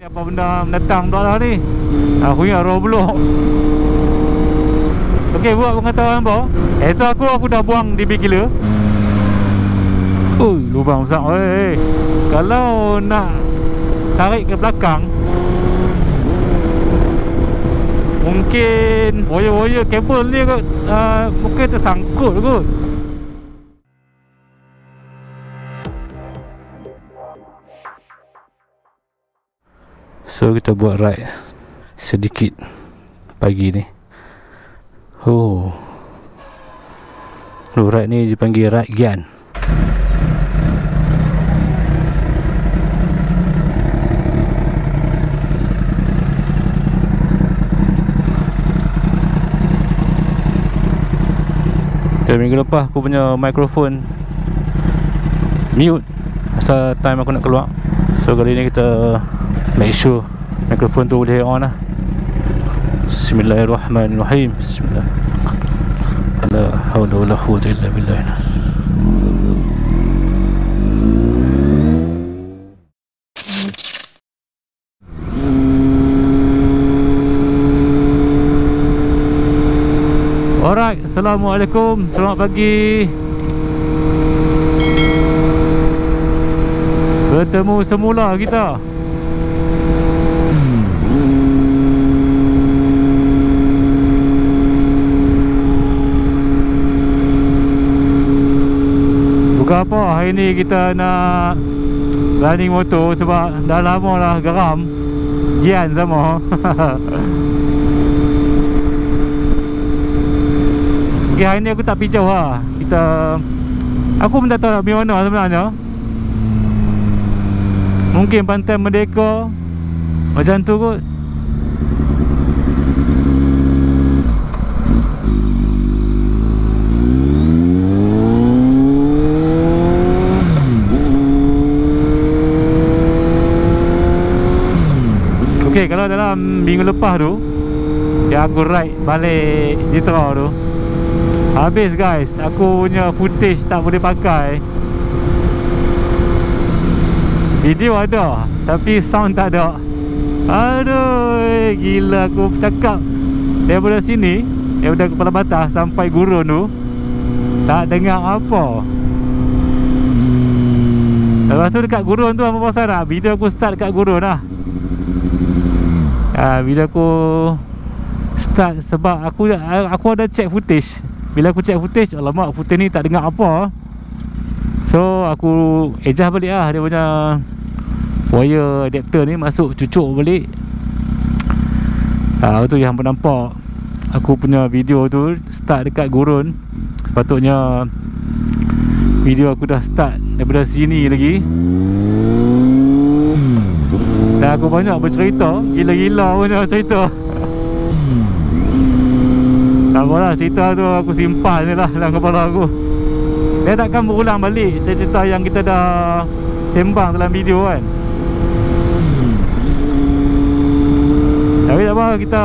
Apa benda mendatang dah ni? Aku ingat Roblox. Okey, buat pengetahuan apa? Itu aku dah buang di big gila. Ui, lubang besar. Oi. Kalau nak tarik ke belakang, mungkin wire-wire kabel ni kot mungkin tersangkut kot. So kita buat ride sedikit pagi ni. Ride ni dipanggil ride Gian. Minggu lepas aku punya mikrofon mute asal time aku nak keluar. So kali ni kita make sure mikrofon tu boleh on lah. Bismillahirrahmanirrahim. Bismillah. La haula wala quwwata illa billah. Alright, Assalamualaikum, selamat pagi. Bertemu semula kita. Bukan apa, hari ni kita nak running motor sebab dah lama dah geram Gian sama. Okay, hari ni aku tak pergi jauh lah. Aku pun tak tahu nak pergi mana sebenarnya. Mungkin Pantai Merdeka, macam tu kot. Okay, kalau dalam minggu lepas tu yang aku ride balik Jitra tu, habis guys, aku punya footage tak boleh pakai. Video ada tapi sound tak ada. Aduh, gila. Aku cakap daripada sini, daripada Kepala Batas sampai Gurun tu tak dengar apa. Lepas tu dekat Gurun tu apa pasal nak video aku start dekat Gurun lah. Video aku start sebab aku ada check footage. Bila aku check footage, alamak, footage ni tak dengar apa. So aku adjust balik lah dia punya wire adapter ni, masuk cucuk balik. Itu yang nampak aku punya video tu start dekat Gurun. Sepatutnya video aku dah start daripada sini lagi. Dan aku banyak bercerita, gila-gila punya cerita. Tak apalah, cerita tu aku simpan je lah dalam kepala aku. Dia takkan berulang balik cerita yang kita dah sembang dalam video kan. Tapi tak apa, kita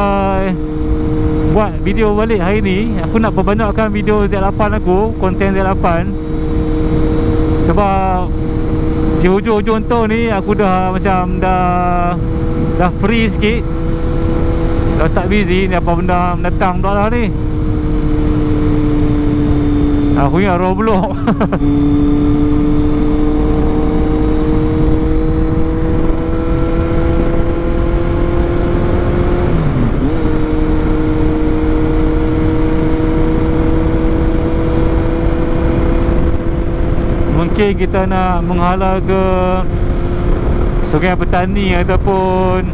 buat video balik hari ni. Aku nak perbanyakkan video Z8 aku, konten Z8. Sebab di hujung-hujung tahun ni aku dah macam dah free sikit. Dah tak busy. Ni apa benda mendatang dah lah ni. Aku ingat Roblox. Mungkin kita nak menghala ke Sungai Petani ataupun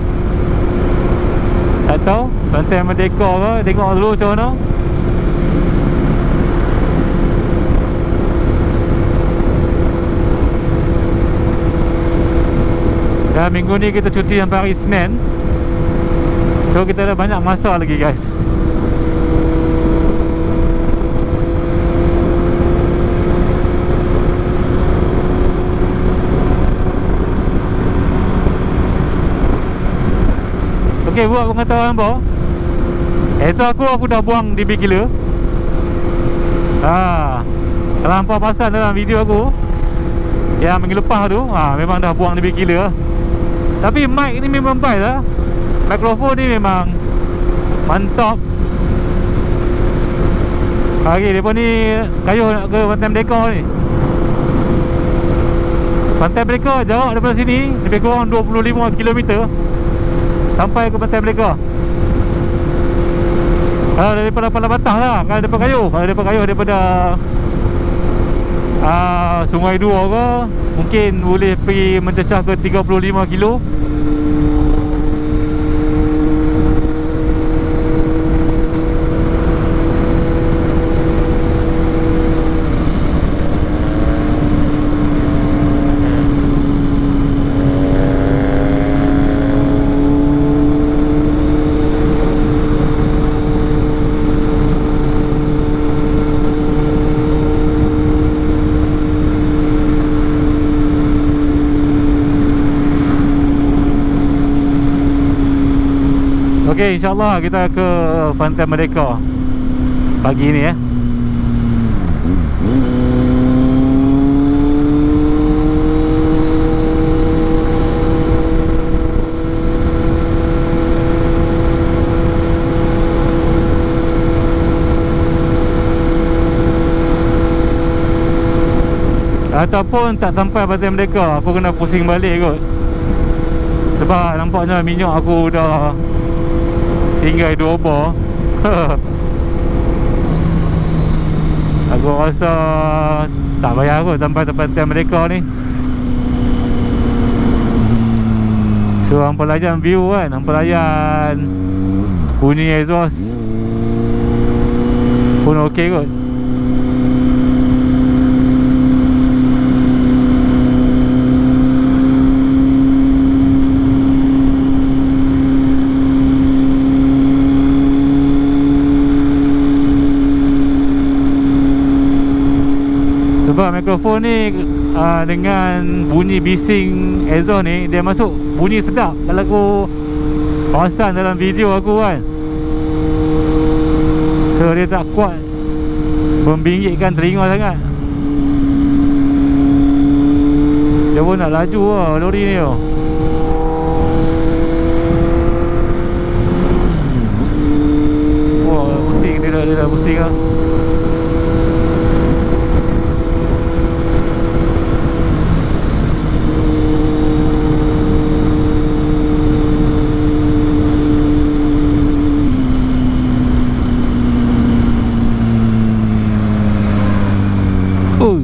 tak tahu, Pantai Merdeka ke. Tengok dulu macam mana. Dan minggu ni kita cuti sampai hari Isnin. So kita ada banyak masa lagi guys. Okay, buat pengetahuan apa? Itu aku dah buang di big gila. Kalau hampa pasal dalam video aku yang minggu lepas tu, memang dah buang di big gila. Tapi mic ni memang baik lah. Mikrofon ni memang mantap. Hari depa ni kayuh nak ke Pantai Merdeka ni. Pantai Merdeka jarak daripada sini lebih kurang 25 km sampai ke Pantai Merdeka. Kalau daripada Palang Batang lah, kalau daripada Kayuh. Kalau daripada Kayuh daripada Sungai Dua ke, mungkin boleh pergi mencecah ke 35 kilo. Okey, insyaAllah kita ke Pantai Merdeka pagi ni ya. Ataupun tak sampai Pantai Merdeka, aku kena pusing balik kot. Sebab nampaknya minyak aku dah tinggal 2 bar. Aku rasa tak payah kot sampai Pantai Merdeka ni. So hampa layan view kan, hampa layan bunyi exhaust pun okey kot. Sebab mikrofon ni dengan bunyi bising exhaust ni, dia masuk bunyi sedap. Kalau aku perasan dalam video aku kan, so dia tak kuat membingitkan telinga sangat. Dia pun nak laju lah lori ni oh. Wah, pusing dia dah pusing lah.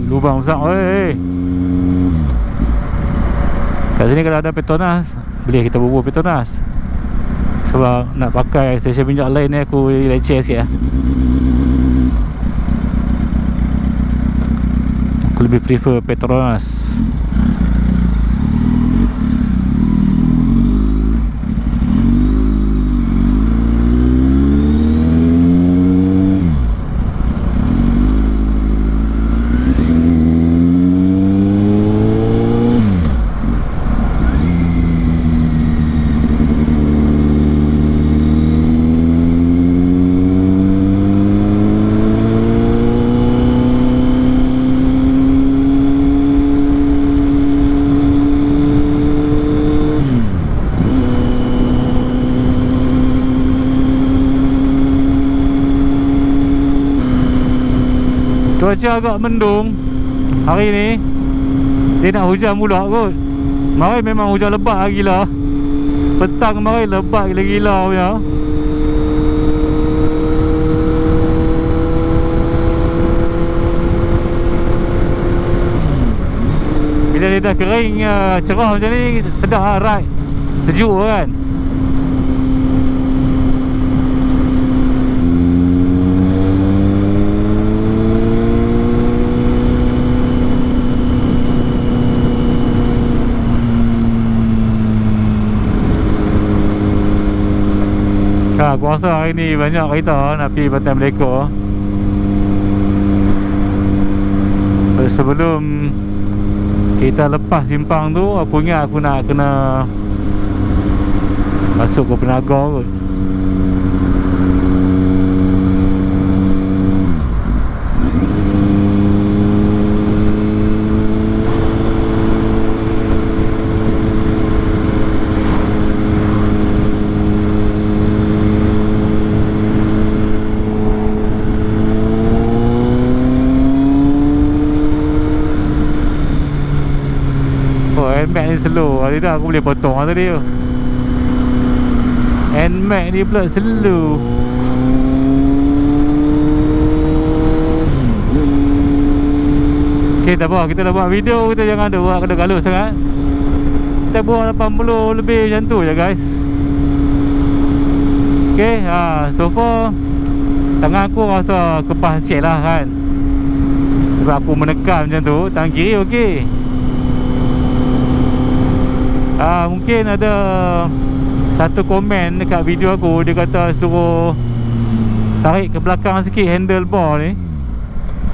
Lubang besar. Oi. Kat sini kalau ada Petronas, boleh kita bubur Petronas. Sebab nak pakai stesen minyak lain ni aku leceh sikit lah. Aku lebih prefer Petronas. Cuaca agak mendung hari ni. Dia nak hujan pula kot. Kemarin memang hujan lebat gila. Petang kemarin lebat gila-gila punya. Bila dia dah kering cerah macam ni, sedap lah ride. Sejuk kan. Aku rasa hari ni banyak kereta nak pergi Pantai Merdeka. Sebelum kita lepas simpang tu, aku ingat aku nak kena masuk ke Penaga kot. slow. Hari dah aku boleh potong tadi tu. NMAX ni pula slow. Okay, tak apa, kita dah buat video, kita jangan ada buat galuh sangat. Kita buat 80 lebih macam tu je guys. Okay, so far tangan aku rasa kepas sikit lah kan, sebab aku menekan macam tu. Tangan kiri okey. Mungkin ada satu komen dekat video aku, dia kata suruh tarik ke belakang sikit handlebar ni.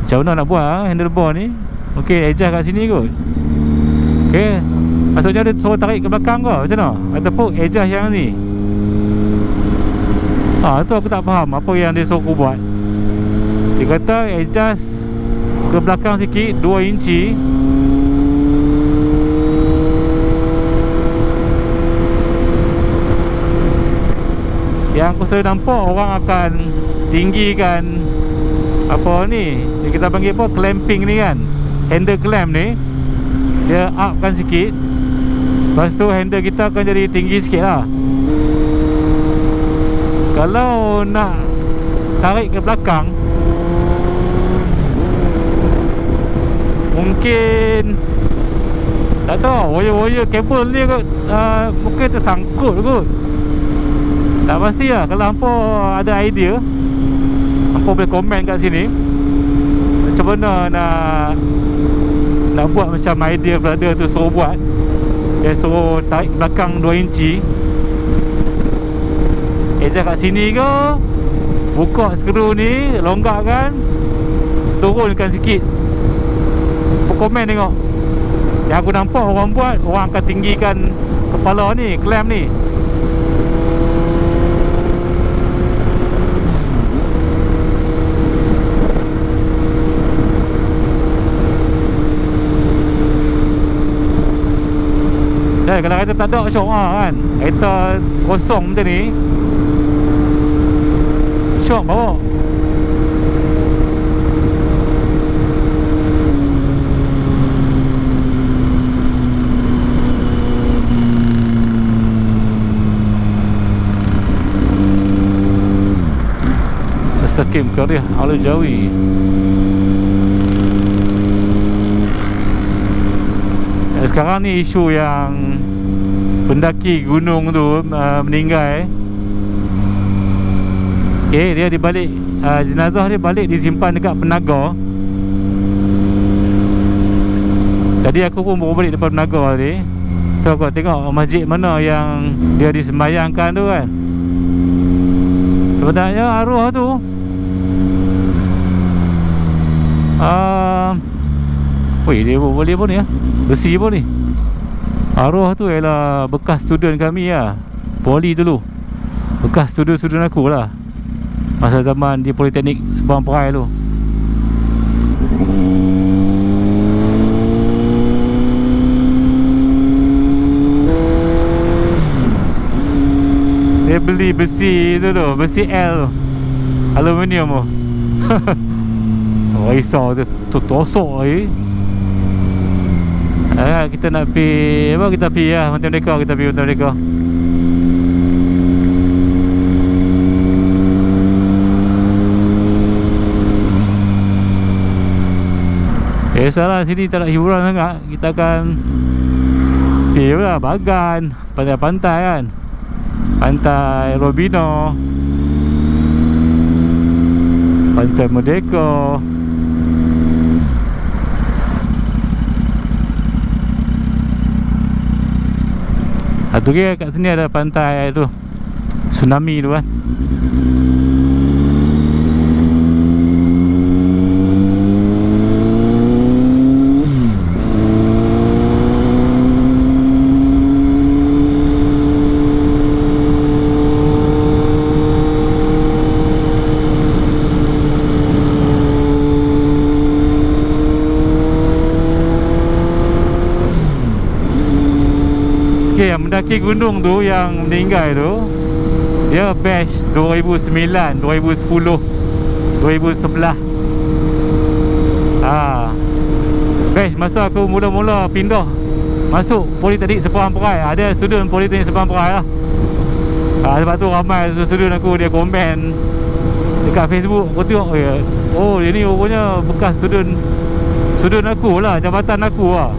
Macam mana nak buat handlebar ni? Okey, adjust kat sini kot. Okey, maksudnya dia suruh tarik ke belakang ke macam mana? Ataupun adjust yang ni? Tu aku tak faham apa yang dia suruh aku buat. Dia kata adjust ke belakang sikit 2 inci. Yang aku selalu nampak orang akan tinggikan apa ni, kita panggil apa, clamping ni kan, handle clamp ni dia upkan sikit. Lepas tu handle kita akan jadi tinggi sikit lah. Kalau nak tarik ke belakang, mungkin tak tahu, wire-wire kabel ni mungkin tersangkut kot. Tak pasti lah. Kalau hampa ada idea, hampa boleh komen kat sini macam mana nak buat macam idea brother tu suruh buat. Dia suruh tarik belakang 2 inci, adjust kat sini ke, buka skru ni, longgarkan, turunkan sikit. Hampa komen tengok. Yang aku nampak orang buat, orang akan tinggikan kepala ni, clamp ni. Kalau kereta tak ada shock kan, kereta kosong macam ni, shock bawa. Mustaqim Karih Al-Jawi. Sekarang ni isu yang pendaki gunung tu meninggal. Okay, dia dibalik, jenazah dia balik disimpan dekat Penaga. Tadi aku pun baru balik depan Penaga tadi. So aku tengok masjid mana yang dia disembayangkan tu kan. Sebenarnya arwah tu dia boleh pun ni ya, besi pun ni. Arwah tu ialah bekas student kami lah, poli dulu. Bekas student aku lah, masa zaman di Politeknik Sebang Perai tu. Dia beli besi tu, besi L, aluminium tu. Risau tu tosok lagi. Kita nak pergi apa, kita pergi lah Mata Merdeka, kita pergi Mata Merdeka. Salah sini tak nak hiburan sangat. Kita akan pergi lah Bagan, pantai-pantai kan, Pantai Robino, Pantai Merdeka. Satu lagi kat sini ada pantai tu, Tsunami tu kan. Okay, yang mendaki gunung tu, yang meninggal tu, dia batch 2009, 2010, 2011. Batch masa aku mula-mula pindah masuk Politeknik Seberang Perai. Ada student Politeknik Seberang Perai lah. Sebab tu ramai student aku dia komen dekat Facebook. Aku tengok, oh dia ni rupanya bekas student aku lah, jabatan aku lah.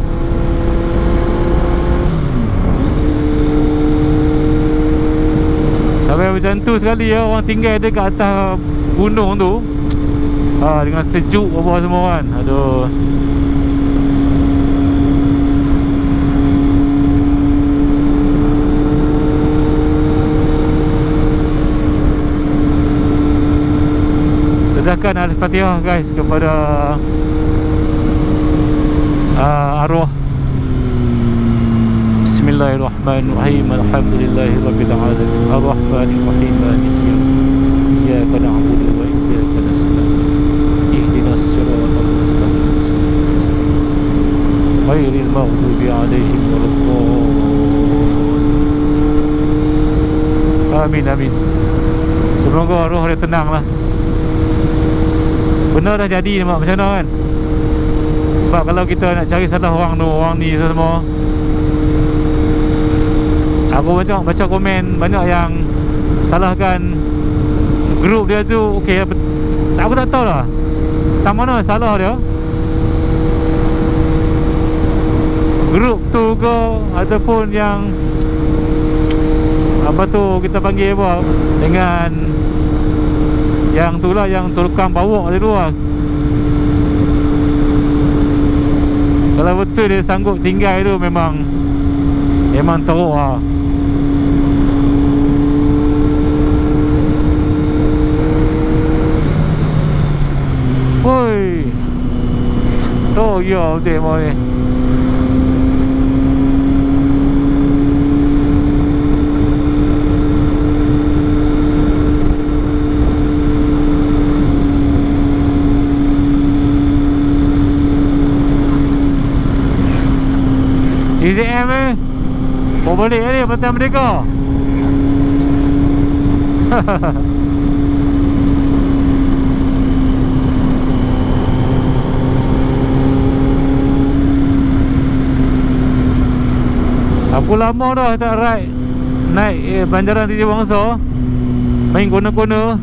Sampai macam tu sekali ya, orang tinggal dekat atas gunung tu, dengan sejuk apa semua kan. Aduh. Sedahkan Al-Fatihah guys kepada arwah. Bismillahirrahmanirrahim. Alhamdulillahirabbil alamin. Arrahmanir rahim. Maliki yaumiddin. Iyyaka na'budu wa iyyaka nasta'in. Ihdinas siratal mustaqim. Ghairil maghdubi 'alaihim waladdallin. Amin amin. Semoga roh dia tenang lah. Benda dah jadi nampak macam mana kan. Sebab kalau kita nak cari salah orang tu, orang ni semua, aku baca komen banyak yang salahkan grup dia tu. Okey, aku tak tahu lah tak mana salah dia, grup tu ke ataupun yang apa tu kita panggil apa, dengan yang tu lah, yang tukang bawa dia tu lah. Kalau betul dia sanggup tinggal tu, memang teruk lah. Woi, tu ya betul mau ni. TZM mau balik ni Pantai Merdeka. Aku lama dah tak ride naik banjaran Titi Wangsa, main kona-kona.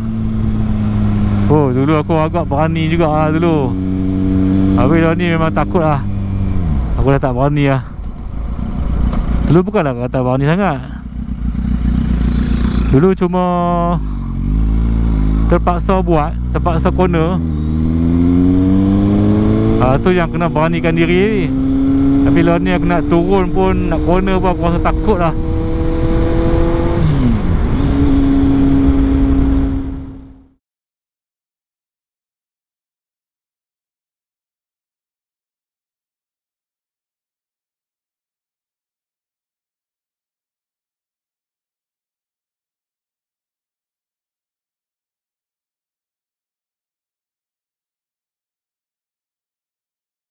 Oh, dulu aku agak berani juga lah dulu. Habis dah ni memang takut lah. Aku dah tak berani lah. Dulu bukanlah kata berani sangat. Dulu cuma terpaksa buat, terpaksa corner. Tu yang kena beranikan diri. Tapi lah ni aku nak turun pun, nak corner pun aku rasa takut lah.